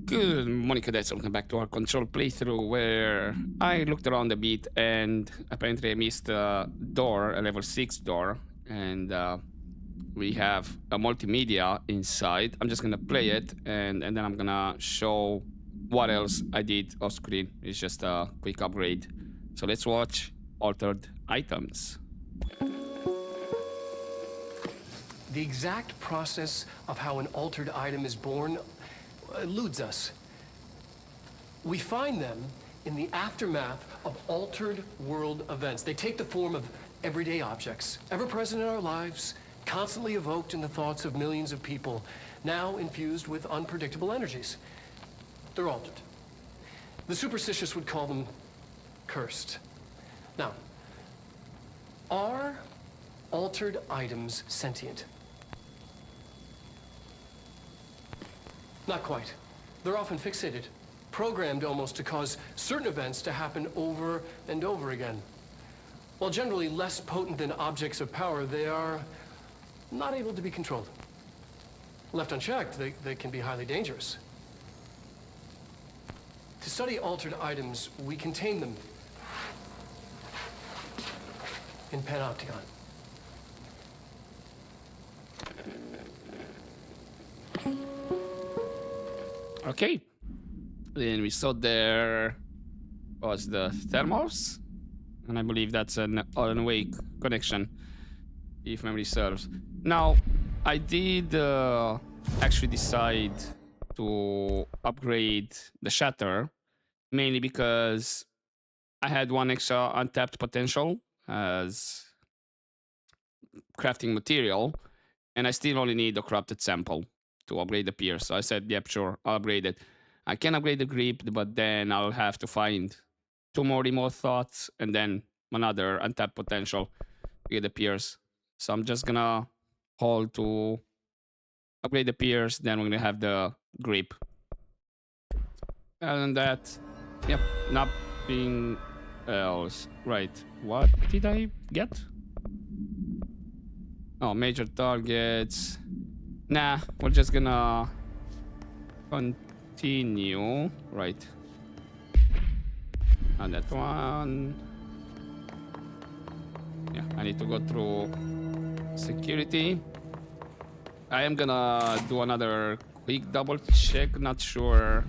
Good morning, cadets. Welcome back to our control playthrough where I looked around a bit and apparently I missed a door, a level 6 door, and we have a multimedia inside. I'm just gonna play it and then I'm gonna show what else I did off screen. It's just a quick upgrade. So let's watch Altered Items. The exact process of how an altered item is born eludes us. We find them in the aftermath of altered world events. They take the form of everyday objects, ever present in our lives, constantly evoked in the thoughts of millions of people, now infused with unpredictable energies. They're altered. The superstitious would call them cursed. Now, are altered items sentient? Not quite. They're often fixated, programmed almost to cause certain events to happen over and over again. While generally less potent than objects of power, they are not able to be controlled. Left unchecked, they can be highly dangerous. To study altered items, we contain them in Panopticon. Okay. Then we saw there was the thermals, and I believe that's an on-way connection, if memory serves. Now, I did actually decide to upgrade the shatter, mainly because I had one extra untapped potential as crafting material, and I still only need a corrupted sample to upgrade the pierce. So I said, yep, sure, I'll upgrade it. I can upgrade the grip, but then I'll have to find 2 more remote thoughts and then another untapped potential to get the pierce. So I'm just gonna hold to upgrade the pierce, then we're gonna have the grip. And that, yep, nothing else. Right, what did I get? Oh, major targets. Nah, we're just gonna continue. Right. And that one. Yeah, I need to go through security. I am gonna do another quick double check. Not sure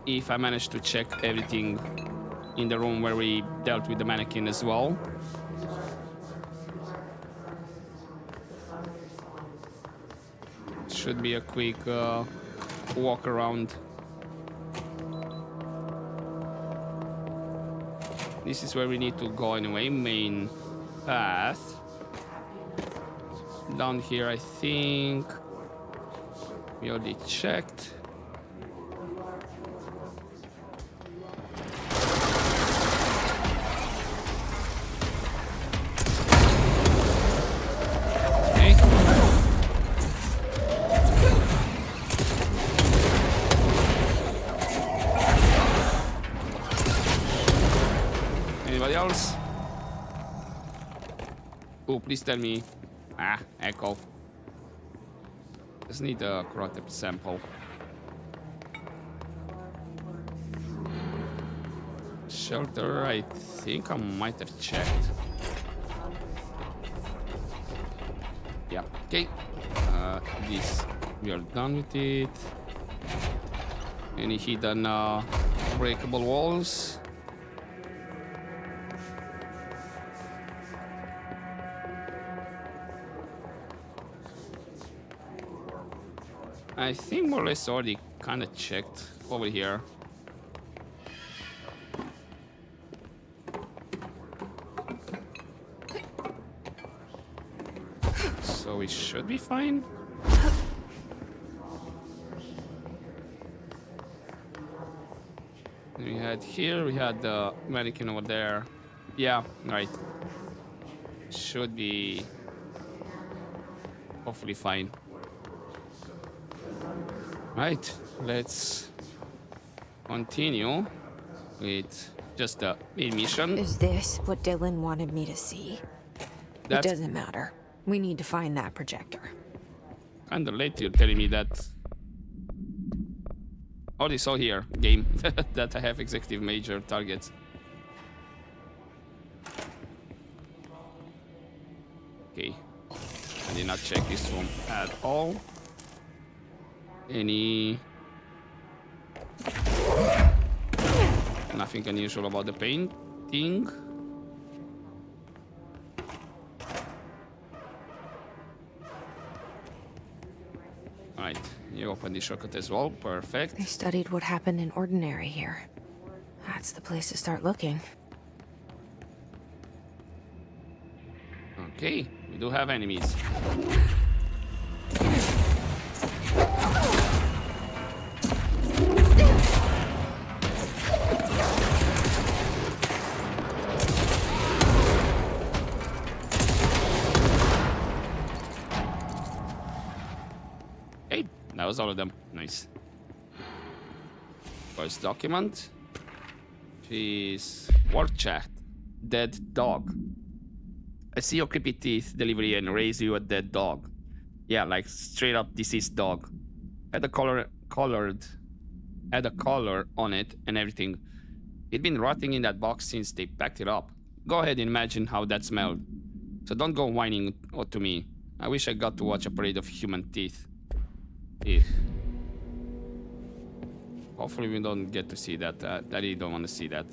if I managed to check everything in the room where we dealt with the mannequin as well. Should be a quick walk around. This is where we need to go anyway, main path. Down here, I think we already checked. Else? Oh, please tell me. Ah, echo. Just need a corrupted sample. Shelter, I think I might have checked. Yeah, okay. This, we are done with it. Any hidden breakable walls? I think more or less already kind of checked over here. So we should be fine. We had here, we had the mannequin over there. Yeah, right. Should be hopefully fine. Right, let's continue with just the main mission. Is this what Dylan wanted me to see? It doesn't matter. We need to find that projector. Kinda late you're telling me that. already saw here, game, that I have executive major targets. Okay. I did not check this room at all. Any... Nothing unusual about the painting. Alright, you open the shortcut as well. Perfect. They studied what happened in Ordinary here. That's the place to start looking. Okay, we do have enemies. Hey, that was all of them. Nice. First document. Jeez. Work chat. Dead dog. I see your creepy teeth delivery and raise you a dead dog. Yeah, like straight up deceased dog. Had a color on it and everything. It'd been rotting in that box since they packed it up. Go ahead and imagine how that smelled. So don't go whining to me. I wish I got to watch a parade of human teeth. Ew. Hopefully we don't get to see that. I really don't want to see that.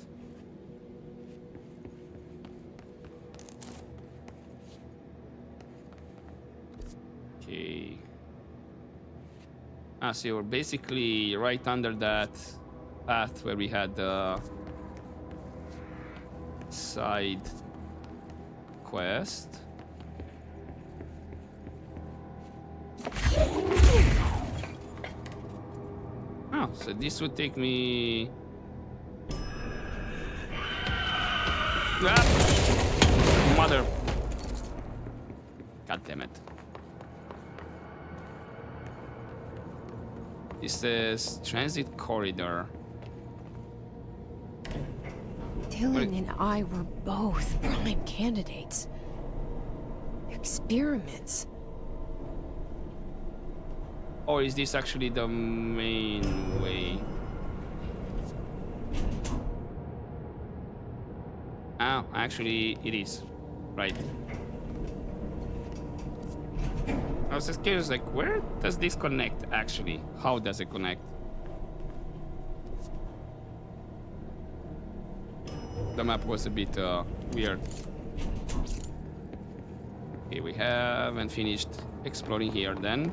Okay. So you're basically right under that path where we had the side quest. Oh, so this would take me... Ah! Mother... God damn it. This says transit corridor. Dylan and I were both prime candidates. Experiments. Or is this actually the main way? Oh, actually it is. Right. I was just curious, like, where does this connect actually? How does it connect? The map was a bit weird. Okay, we haven't finished exploring here then.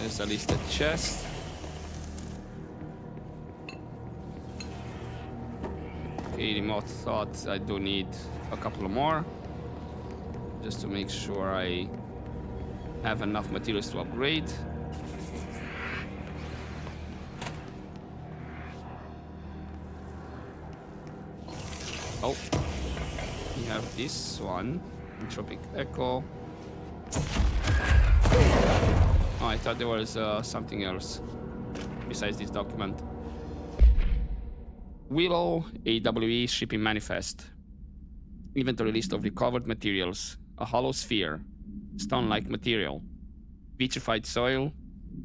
There's at least a chest. Okay, remote thought I do need a couple more. Just to make sure I have enough materials to upgrade. Oh, we have this one, Entropic Echo. Oh, I thought there was something else besides this document. Willow AWE shipping manifest. Inventory list of recovered materials. A hollow sphere. Stone-like material. Vitrified soil.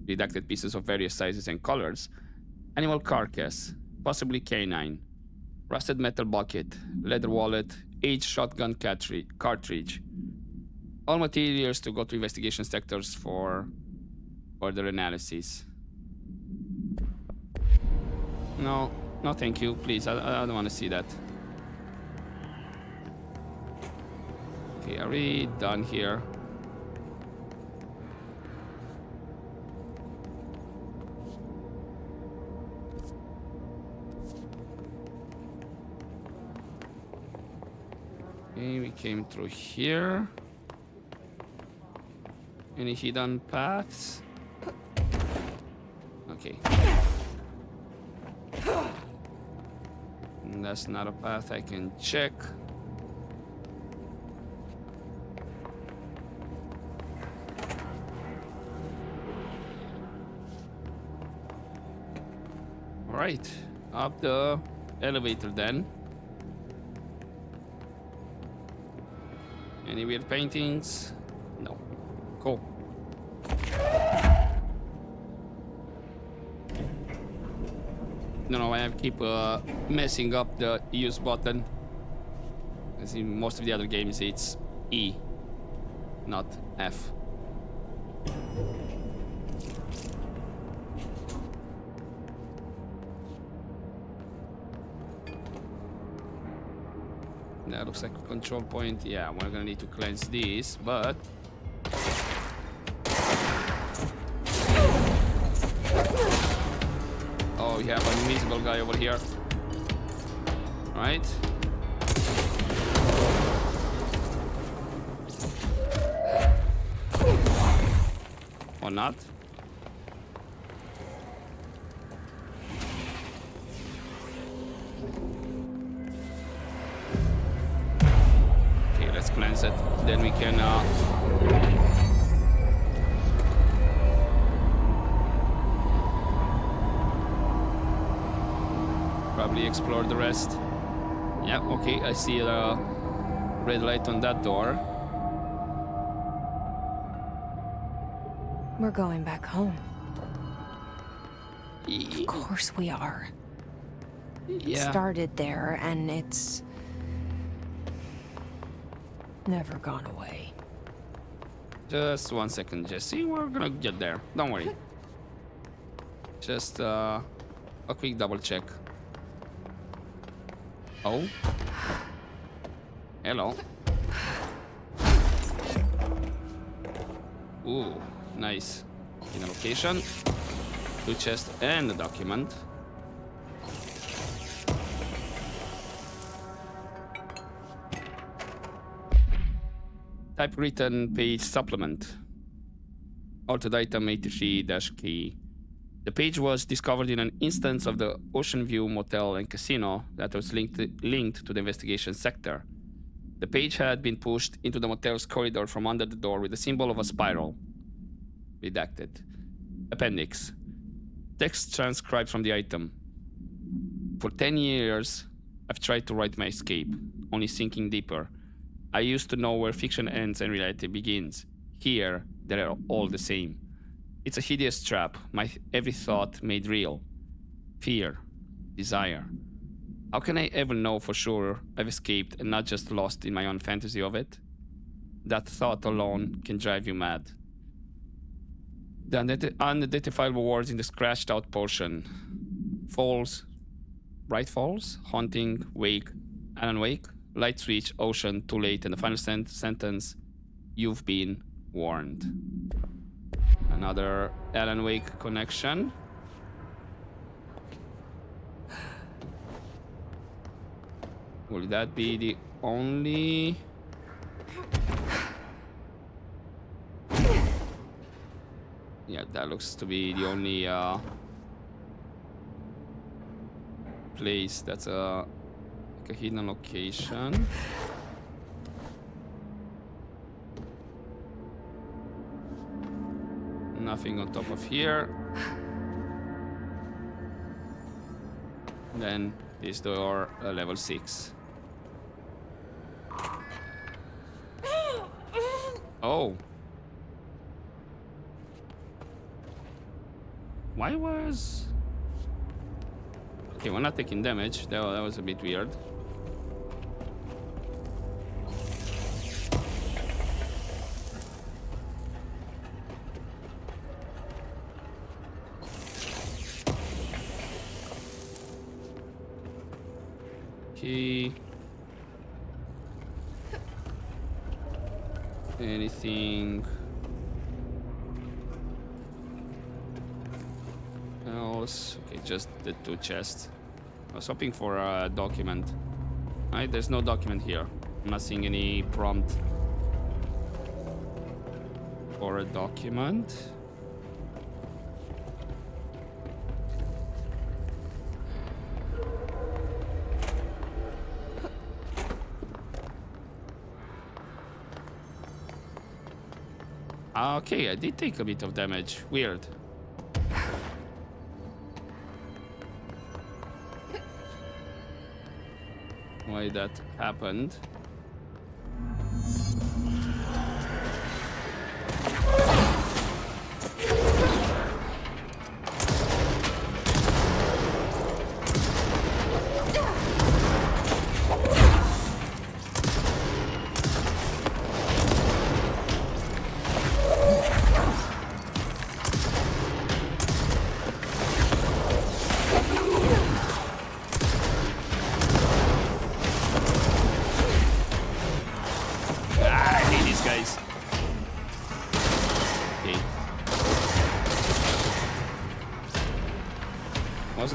Redacted pieces of various sizes and colors. Animal carcass. Possibly canine. Rusted metal bucket. Leather wallet. Aged shotgun cartridge. All materials to go to investigation sectors for further analysis. No, no thank you, please, I don't want to see that. Okay, are we done here? Okay, we came through here. Any hidden paths? Okay. And that's not a path I can check. Alright, up the elevator then. Any weird paintings? No. Cool. No, I keep messing up the use button. As in most of the other games, it's E, not F. That looks like a control point. Yeah, we're gonna need to cleanse this, but... Oh, we have an invisible guy over here. Right? Or not? Okay, let's cleanse it. Then we can probably explore the rest. Yeah, okay, I see a red light on that door. We're going back home. Of Of course we are. It Yeah. started there, and it's never gone away. Just 1 second, Jesse. We're gonna get there. Don't worry. Just a quick double check. Oh. Hello. Ooh, nice. In a location. 2 chests and a document. Typewritten page supplement. Altered item 83-key. The page was discovered in an instance of the Ocean View Motel and Casino that was linked to the investigation sector. The page had been pushed into the motel's corridor from under the door with the symbol of a spiral. Redacted. Appendix. Text transcribed from the item. For 10 years, I've tried to write my escape, only sinking deeper. I used to know where fiction ends and reality begins. Here, they are all the same. It's a hideous trap, my every thought made real. Fear. Desire. How can I ever know for sure I've escaped and not just lost in my own fantasy of it? That thought alone can drive you mad. The unidentifiable words in the scratched out portion. Falls. Bright Falls? Haunting. Wake. Alan Wake. Light switch. Ocean. Too late. And the final sentence. You've been warned. Another Alan Wake connection. Will that be the only... Yeah, that looks to be the only place that's like a hidden location. Nothing on top of here. Then this door, level 6. Oh. Why was... Okay, we're not taking damage. That was a bit weird. Okay. Anything else? Okay, just the 2 chests. I was hoping for a document. Alright, there's no document here. I'm not seeing any prompt for a document. Okay, I did take a bit of damage. Weird. Why that happened?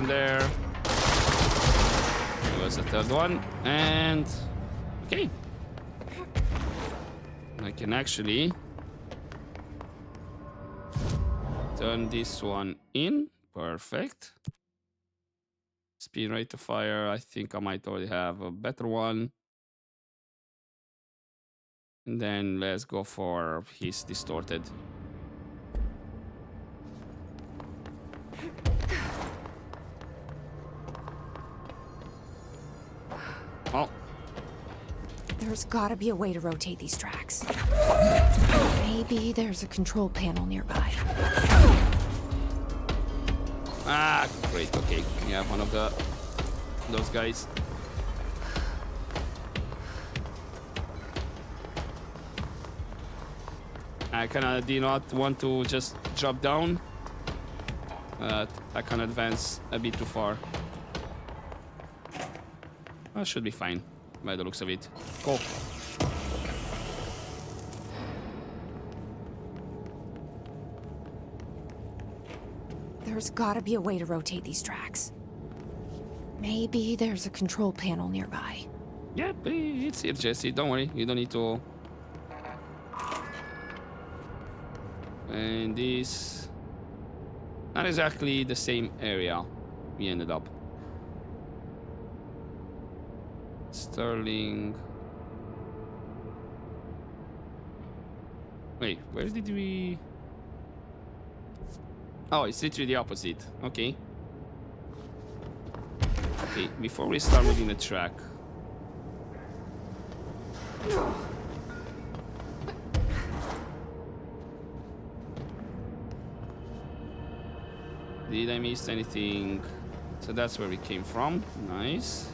wasn't there. There was a third one. And okay. I can actually turn this one in. Perfect. Speed rate to fire. I think I might already have a better one. And then let's go for his distorted. Oh. There's gotta be a way to rotate these tracks. Maybe there's a control panel nearby. Ah, great. Okay, we have one of those guys. I kinda do not want to just drop down. I can advance a bit too far. That should be fine by the looks of it. Go. There's gotta be a way to rotate these tracks. Maybe there's a control panel nearby. Yep, it's here, Jesse. Don't worry. You don't need to. And this. Not exactly the same area we ended up. Sterling. Wait, where did we... Oh, it's literally the opposite. Okay. Okay, before we start moving the track. Did I miss anything? So that's where we came from. Nice.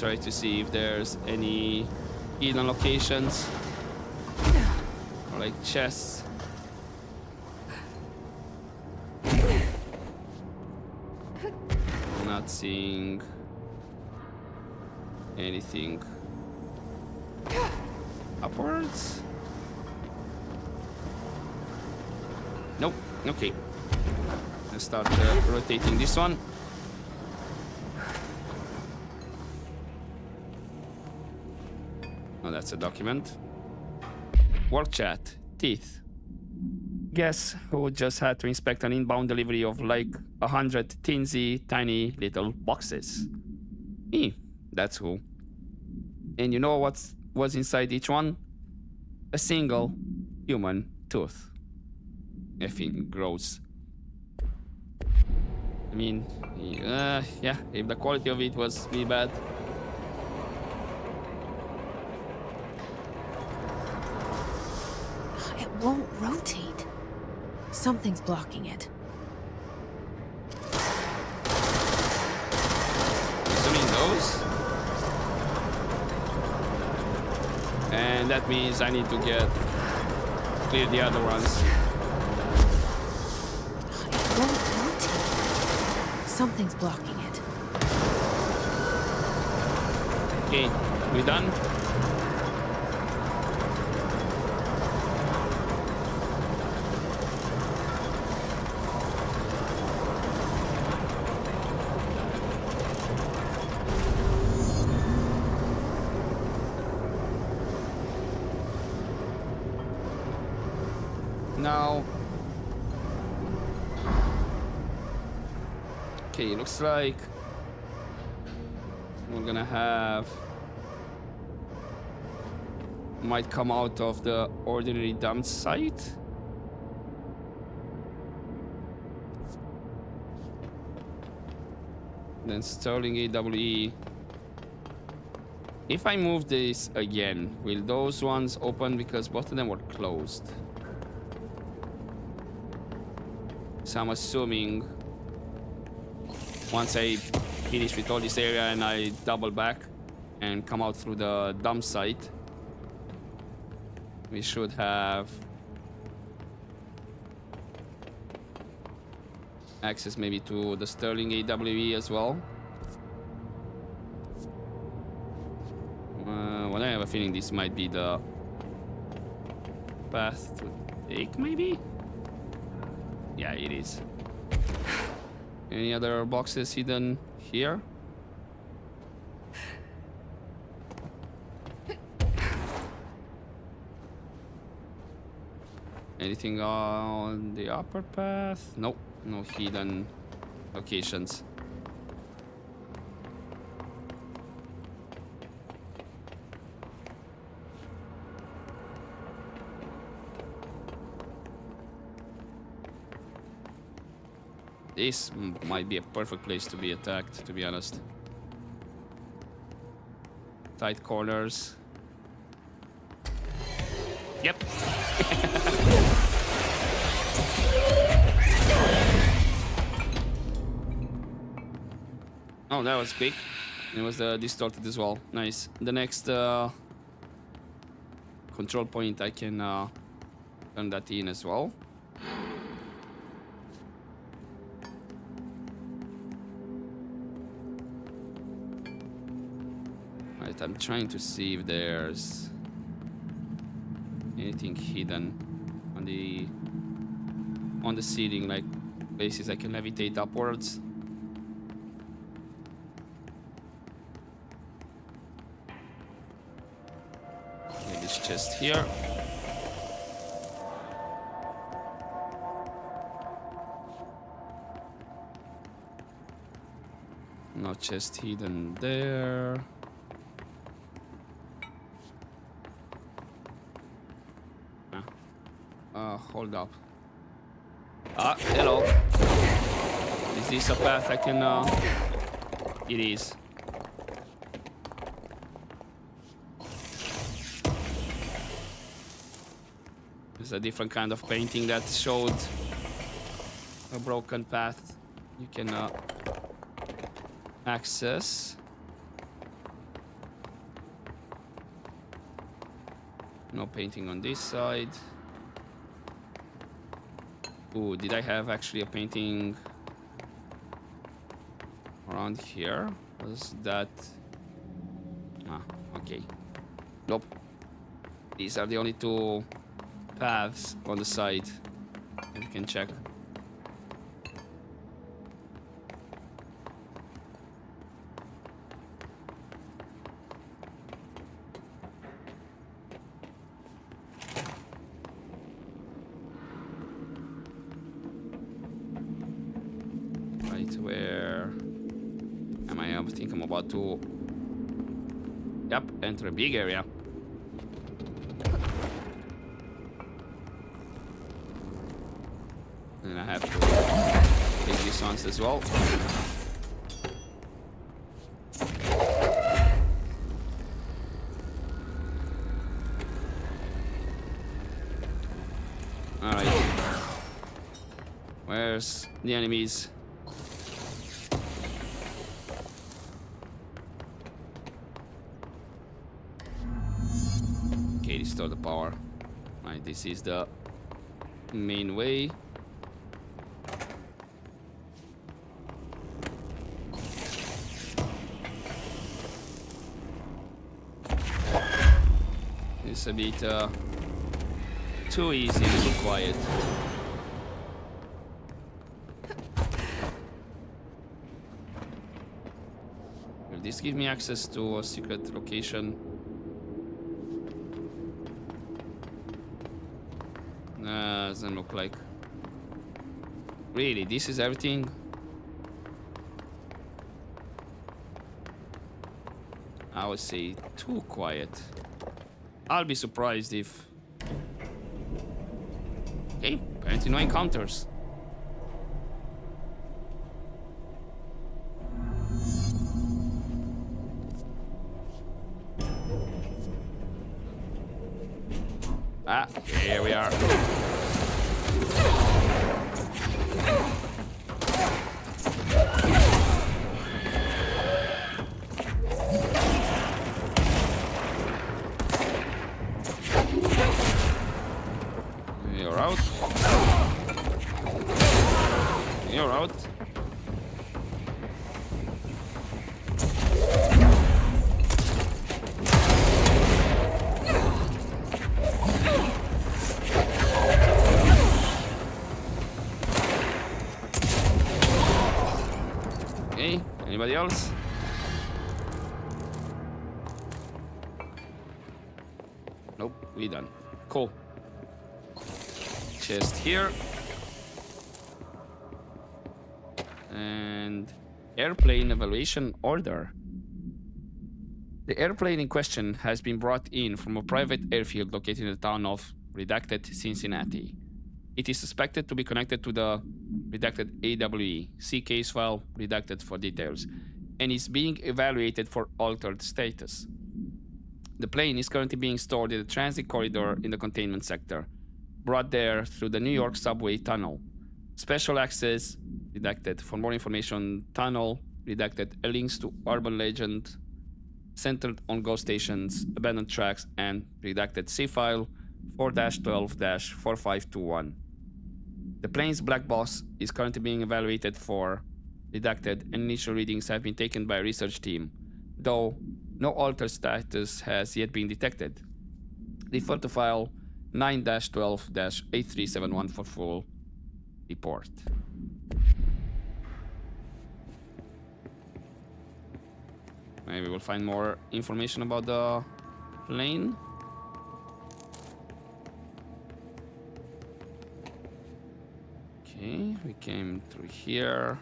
Try to see if there's any hidden locations or like chests. Not seeing anything upwards. Nope. Okay. Let's start rotating this one. Oh, that's a document. Work chat. Teeth. Guess who just had to inspect an inbound delivery of like 100 teensy tiny little boxes? Me. That's who. And you know what's inside each one? A single human tooth. Effing gross. I mean, yeah, if the quality of it was really bad. It won't rotate. Something's blocking it. Assuming those. And that means I need to clear the other ones. It won't rotate. Something's blocking it. Okay, we done? Now, okay, looks like we're gonna have might come out of the ordinary dump site. Then Sterling AWE. If I move this again, will those ones open because both of them were closed? So I'm assuming once I finish with all this area and I double back and come out through the dump site, we should have access maybe to the Sterling AWE as well. Whatever. a feeling this might be the path to take, maybe? Yeah, it is. Any other boxes hidden here? Anything on the upper path? Nope, no hidden locations. This might be a perfect place to be attacked, to be honest. Tight corners. Yep. Oh, that was quick. It was distorted as well. Nice. The next control point, I can turn that in as well. Right, I'm trying to see if there's anything hidden on the ceiling, like places I can levitate upwards. Okay, this chest here. No chest hidden there. Hold up. Ah, hello. Is this a path I can, It is. There's a different kind of painting that showed a broken path you can, access. No painting on this side. Ooh, did I have actually a painting around here? Was that... Ah, okay. Nope. These are the only two paths on the side. You can check. Where am I? I think I'm about to... Yep, enter a big area. And I have to take these ones as well. Alright. Where's the enemies? Restore the power. Right, this is the main way. It's a bit too easy and too quiet. Will this give me access to a secret location? Doesn't look like. Really, this is everything? I would say too quiet. I'll be surprised if... Okay, apparently no encounters. Ah, here we are. You're out. You're out. Okay, anybody else? Nope, we done. Cool. Chest here. And airplane evaluation order. The airplane in question has been brought in from a private airfield located in the town of redacted Cincinnati. It is suspected to be connected to the redacted AWE. See case file redacted for details, and is being evaluated for altered status. The plane is currently being stored in the transit corridor in the containment sector, brought there through the New York subway tunnel. Special access redacted. For more information, tunnel redacted. Links to urban legend centered on ghost stations, abandoned tracks, and redacted. C file 4-12-4521. The plane's black box is currently being evaluated for redacted, and initial readings have been taken by a research team, though no altered status has yet been detected. Refer to file 9-12-8371 for full report. Maybe we'll find more information about the plane. Okay, we came through here.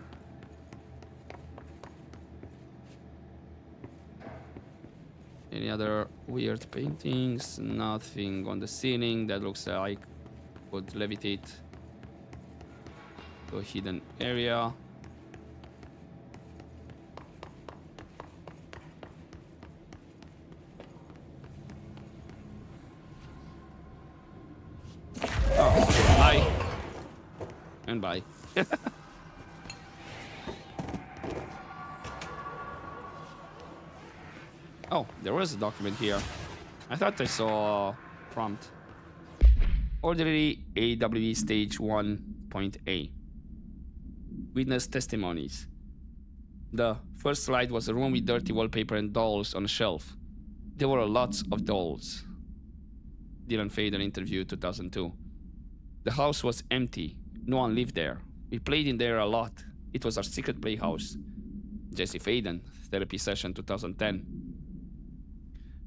Any other weird paintings? Nothing on the ceiling that looks like would levitate to a hidden area. Oh, bye. And bye. Oh, there was a document here. I thought I saw a prompt. Ordinary AWE Stage 1.A. Witness testimonies. The first slide was a room with dirty wallpaper and dolls on a shelf. There were lots of dolls. Dylan Fader interview 2002. The house was empty. No one lived there. We played in there a lot. It was our secret playhouse. Jesse Faden, therapy session 2010.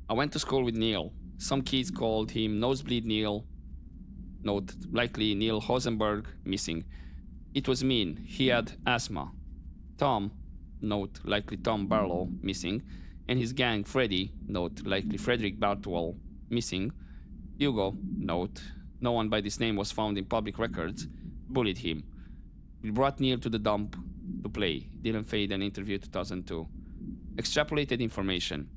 I went to school with Neil. Some kids called him Nosebleed Neil. Note, likely Neil Hosenberg, missing. It was mean. He had asthma. Tom, note, likely Tom Barlow, missing. And his gang, Freddy, note, likely Frederick Bartwell, missing. Hugo, note, no one by this name was found in public records, bullied him. We brought Neil to the dump to play. Dylan Faden interview 2002. Extrapolated information.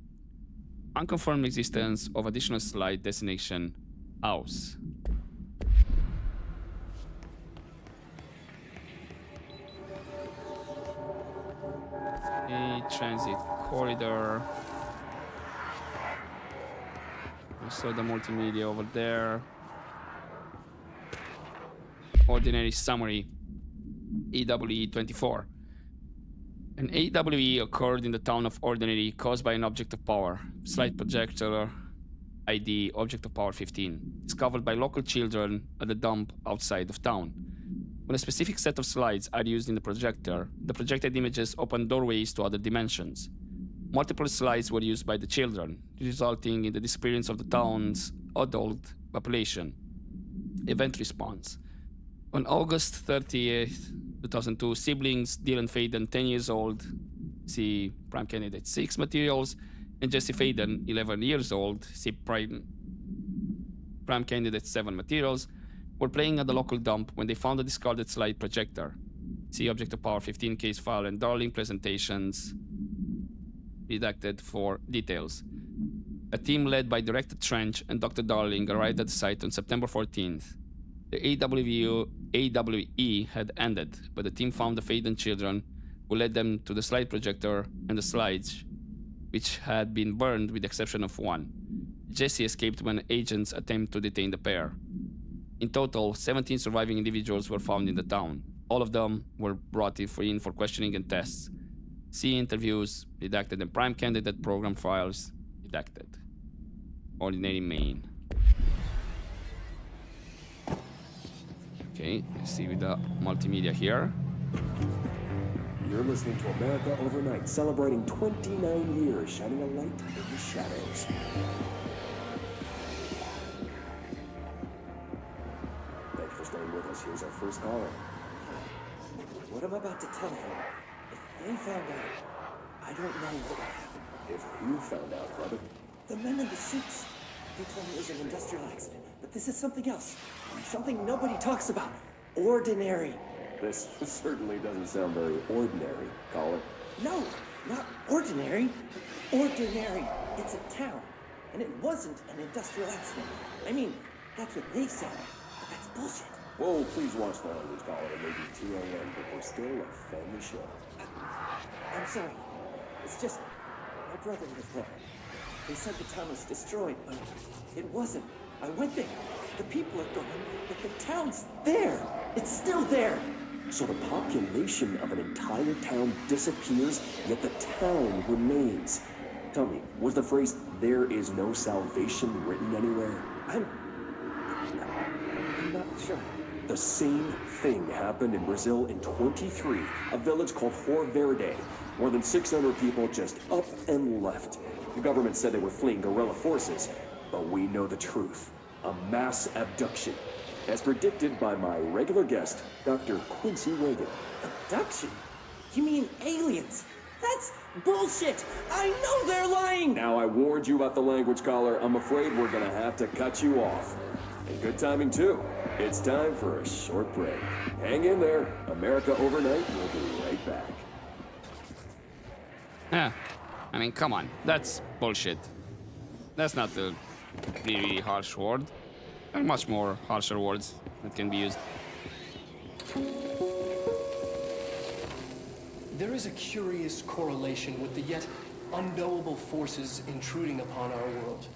Unconfirmed existence of additional slide destination house. A transit corridor. I saw the multimedia over there. Ordinary summary. AWE 24. An AWE occurred in the town of Ordinary caused by an object of power. Slide projector ID object of power 15. Discovered by local children at the dump outside of town. When a specific set of slides are used in the projector, the projected images open doorways to other dimensions. Multiple slides were used by the children, resulting in the disappearance of the town's adult population. Event response. On August 30th, 2002, siblings Dylan Faden, 10 years old, see Prime Candidate 6 materials, and Jesse Faden, 11 years old, see Prime Candidate 7 materials, were playing at the local dump when they found a discarded slide projector. See Object of Power 15 case file and Darling presentations redacted for details. A team led by Director Trench and Dr. Darling arrived at the site on September 14th. The AWE had ended, but the team found the Faden children, who led them to the slide projector and the slides, which had been burned with the exception of one. Jesse escaped when agents attempted to detain the pair. In total, 17 surviving individuals were found in the town. All of them were brought in for questioning and tests. See interviews, redacted, and Prime Candidate program files, redacted. Ordinary main. Okay, let's see with the multimedia here. You're listening to America Overnight, celebrating 29 years, shining a light in the shadows. Thanks for staying with us. Here's our first caller. What I'm about to tell you, if they found out, I don't know what would happen. If who found out, brother? The men in the suits. They told me it was an industrial accident, but this is something else. Something nobody talks about. Ordinary. This certainly doesn't sound very ordinary, caller. No, not ordinary. Ordinary. It's a town. And it wasn't an industrial accident. I mean, that's what they said. But that's bullshit. Whoa, please watch the language, caller. It may be TLM, but we're still a family show. I'm sorry. It's just, my brother was there. They said the town was destroyed, but it wasn't. I went there. The people are gone, but the town's there. It's still there. So the population of an entire town disappears, yet the town remains. Tell me, was the phrase, "there is no salvation," written anywhere? I'm not sure. The same thing happened in Brazil in 23, a village called Thur. More than 600 people just up and left. The government said they were fleeing guerrilla forces, but we know the truth. A mass abduction, as predicted by my regular guest, Dr. Quincy Reagan. Abduction? You mean aliens? That's bullshit! I know they're lying! Now I warned you about the language, caller. I'm afraid we're gonna have to cut you off. And good timing, too. It's time for a short break. Hang in there. America Overnight will be right back. I mean, come on. That's bullshit. That's not a really harsh word. There are much more harsher words that can be used. There is a curious correlation with the yet unknowable forces intruding upon our world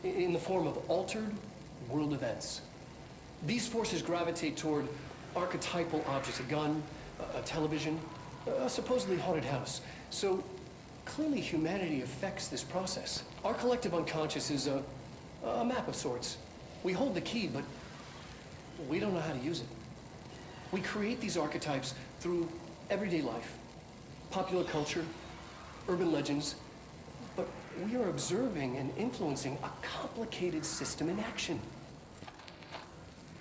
in the form of altered world events. These forces gravitate toward archetypal objects, a gun, a television, a supposedly haunted house. So clearly humanity affects this process. Our collective unconscious is a map of sorts. We hold the key, but we don't know how to use it. We create these archetypes through everyday life, popular culture, urban legends, but we are observing and influencing a complicated system in action.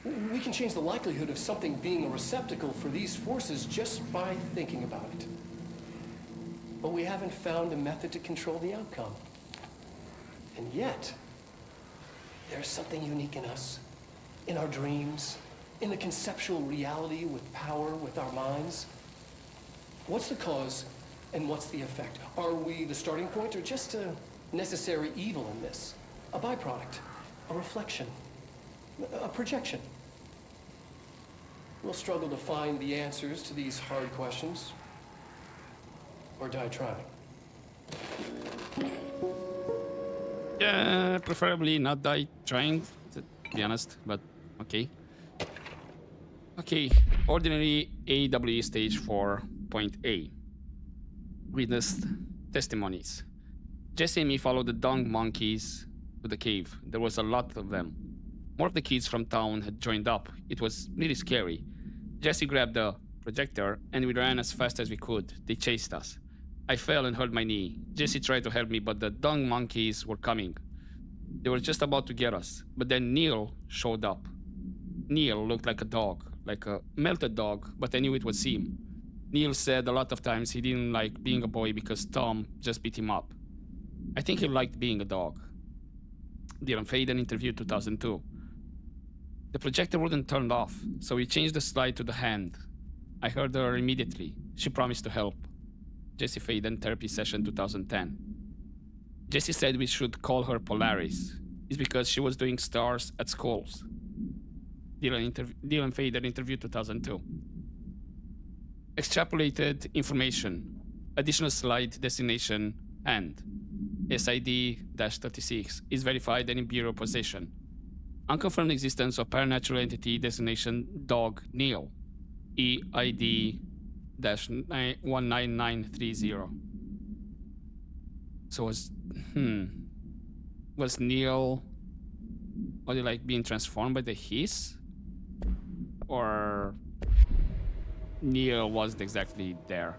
We can change the likelihood of something being a receptacle for these forces just by thinking about it. But we haven't found a method to control the outcome. And yet, there's something unique in us, in our dreams, in the conceptual reality with power, with our minds. What's the cause and what's the effect? Are we the starting point or just a necessary evil in this? A byproduct, a reflection, a projection? We'll struggle to find the answers to these hard questions, or die trying. Yeah, preferably not die trying, to be honest, but okay. Okay, ordinary AWE stage 4.A. Witness testimonies. Jesse and me followed the dung monkeys to the cave. There was a lot of them. More of the kids from town had joined up. It was really scary. Jesse grabbed the projector and we ran as fast as we could. They chased us. I fell and hurt my knee. Jesse tried to help me, but the dung monkeys were coming. They were just about to get us, but then Neil showed up. Neil looked like a dog, like a melted dog, but I knew it was him. Neil said a lot of times he didn't like being a boy because Tom just beat him up. I think he liked being a dog. Dylan Faden interview 2002. The projector wouldn't turn off, so we changed the slide to the hand. I heard her immediately. She promised to help. Jesse Faden therapy session 2010. Jesse said we should call her Polaris. It's because she was doing stars at schools. Dylan Fader interview 2002. Extrapolated information. Additional slide destination and SID-36 is verified and in bureau possession. Unconfirmed existence of paranatural entity destination dog Neil. EID-19930. So was Neil like being transformed by the hiss? Or Neil wasn't exactly there?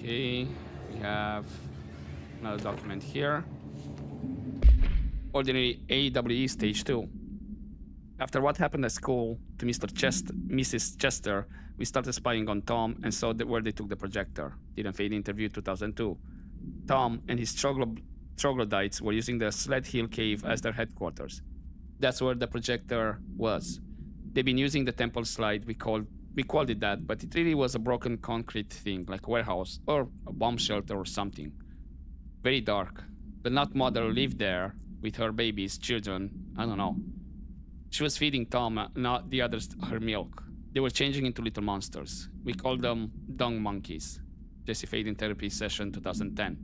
Okay, we have another document here. Ordinary AWE Stage 2. After what happened at school to Mrs. Chester, we started spying on Tom and saw where they took the projector. Didn't fade interview 2002. Tom and his troglodytes were using the Sled Hill Cave as their headquarters. That's where the projector was. They've been using the temple slide, we called it that, but it really was a broken concrete thing, like a warehouse or a bomb shelter or something. Very dark. The nut mother lived there with her babies, children, I don't know. She was feeding Tom, not the others, her milk. They were changing into little monsters. We called them dung monkeys. Jesse Fade in therapy session 2010.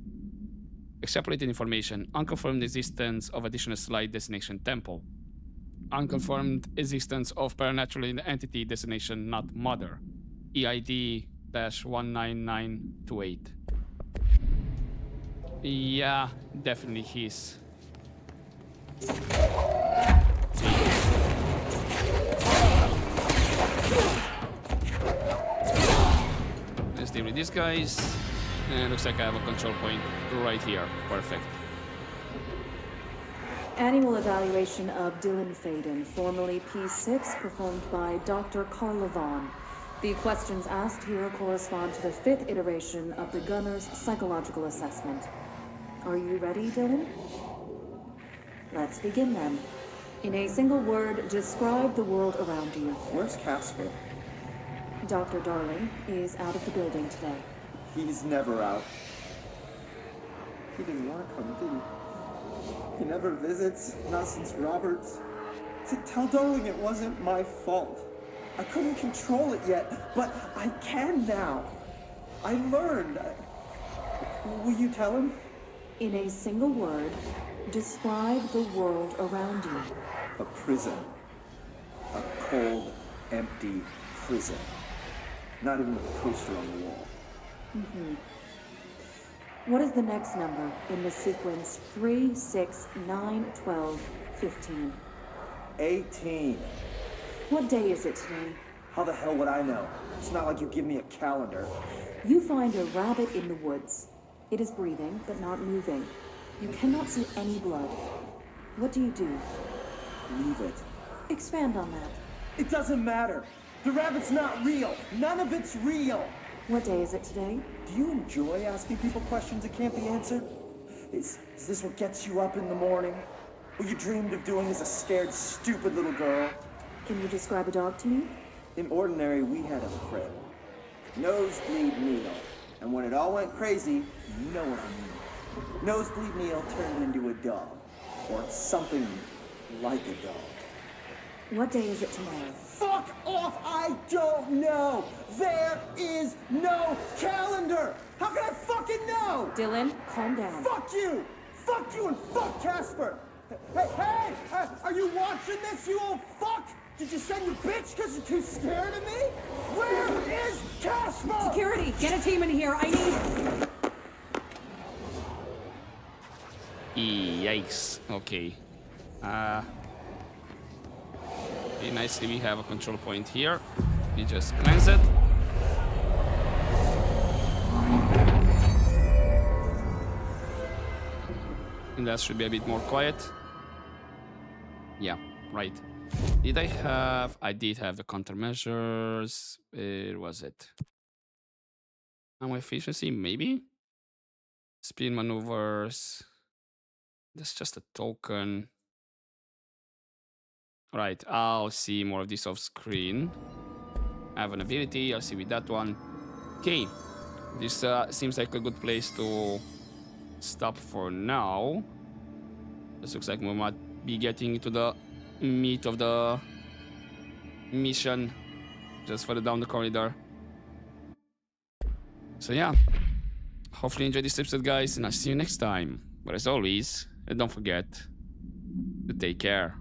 Extrapolated information. Unconfirmed existence of additional slide destination temple. Unconfirmed existence of paranatural entity destination not mother. EID-19928. Yeah, definitely his. Let's deal with these guys. And looks like I have a control point right here. Perfect. Annual evaluation of Dylan Faden, formerly P6, performed by Dr. Carla Vaughn. The questions asked here correspond to the 5th iteration of the Gunner's psychological assessment. Are you ready, Dylan? Let's begin then. In a single word, describe the world around you. Where's Casper? Dr. Darling is out of the building today. He's never out. He didn't want to come, did he? He never visits, not since Roberts. Tell Darling it wasn't my fault. I couldn't control it yet, but I can now. I learned. Will you tell him? In a single word, describe the world around you. A prison. A cold, empty prison. Not even a poster on the wall. What is the next number in the sequence 3, 6, 9, 12, 15? 18. What day is it today? How the hell would I know? It's not like you give me a calendar. You find a rabbit in the woods. It is breathing, but not moving. You cannot see any blood. What do you do? Leave it. Expand on that. It doesn't matter. The rabbit's not real. None of it's real. What day is it today? Do you enjoy asking people questions that can't be answered? Is this what gets you up in the morning? What you dreamed of doing as a scared, stupid little girl? Can you describe a dog to me? In ordinary, we had a crib. Nosebleed Neil. And when it all went crazy, you know what I mean. Nosebleed Neil turned into a dog. Or something like a dog. What day is it tomorrow? Fuck off! I don't know! There is no calendar! How can I fucking know? Dylan, calm down. Fuck you! Fuck you and fuck Casper! Hey! Are you watching this, you old fuck? Did you send your bitch because you're too scared of me? Where is Casper? Security, get a team in here. I need... Yikes. Okay. Okay, nicely we have a control point here. We just cleanse it. And that should be a bit more quiet. Yeah, right. Did I have... I did have the countermeasures. Where was it? Ammo efficiency, maybe? Speed maneuvers. That's just a token. Right, I'll see more of this off screen. I have an ability, I'll see with that one. Okay, this seems like a good place to stop for now. This looks like we might be getting into the meat of the mission just further down the corridor. So yeah, hopefully you enjoyed this episode, guys, and I'll see you next time. But as always, don't forget to take care.